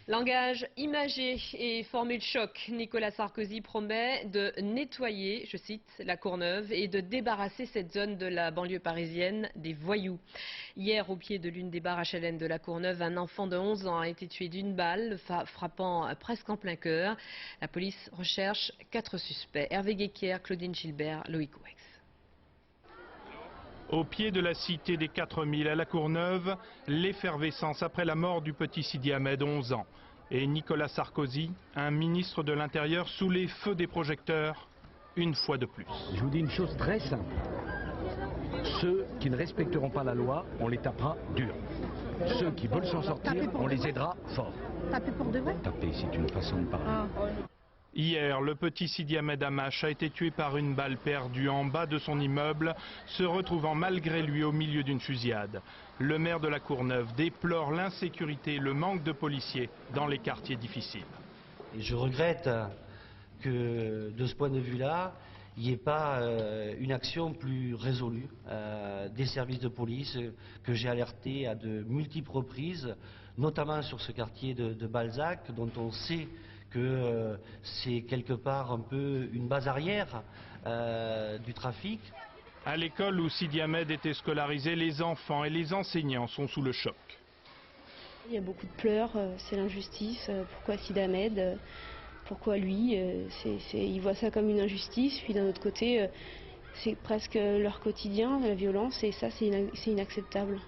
Langage imagé et formule choc, Nicolas Sarkozy promet de nettoyer, je cite, la Courneuve et de débarrasser cette zone de la banlieue parisienne des voyous. Hier, au pied de l'une des barres HLM de la Courneuve, un enfant de 11 ans a été tué d'une balle, frappant presque en plein cœur. La police recherche 4 suspects. Hervé Guéquière, Claudine Gilbert, Loïc Ouex. Au pied de la cité des 4000 à la Courneuve, l'effervescence après la mort du petit Sidi Ahmed, 11 ans. Et Nicolas Sarkozy, un ministre de l'Intérieur sous les feux des projecteurs, une fois de plus. Je vous dis une chose très simple. Ceux qui ne respecteront pas la loi, on les tapera dur. Ceux qui veulent s'en sortir, on les aidera fort. Taper pour de vrai? Taper, c'est une façon de parler. Hier, le petit Sidi Ahmed Amache a été tué par une balle perdue en bas de son immeuble, se retrouvant malgré lui au milieu d'une fusillade. Le maire de la Courneuve déplore l'insécurité et le manque de policiers dans les quartiers difficiles. Et je regrette que de ce point de vue-là, il n'y ait pas une action plus résolue des services de police que j'ai alerté à de multiples reprises, notamment sur ce quartier de Balzac, dont on sait que c'est quelque part un peu une base arrière du trafic. À l'école où Sidi Ahmed était scolarisé, les enfants et les enseignants sont sous le choc. Il y a beaucoup de pleurs, c'est l'injustice. Pourquoi Sidi Ahmed? Pourquoi lui? Ils voient ça comme une injustice, puis d'un autre côté, c'est presque leur quotidien, la violence, et ça c'est inacceptable.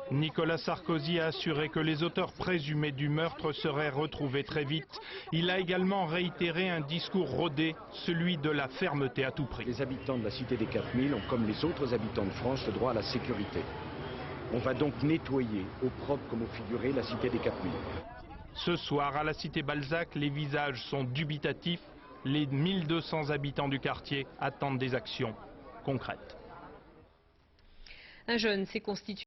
Nicolas Sarkozy a assuré que les auteurs présumés du meurtre seraient retrouvés très vite. Il a également réitéré un discours rodé, celui de la fermeté à tout prix. Les habitants de la cité des 4000 ont, comme les autres habitants de France, le droit à la sécurité. On va donc nettoyer, au propre comme au figuré, la cité des 4000. Ce soir, à la cité Balzac, les visages sont dubitatifs. Les 1200 habitants du quartier attendent des actions concrètes. Un jeune s'est constitué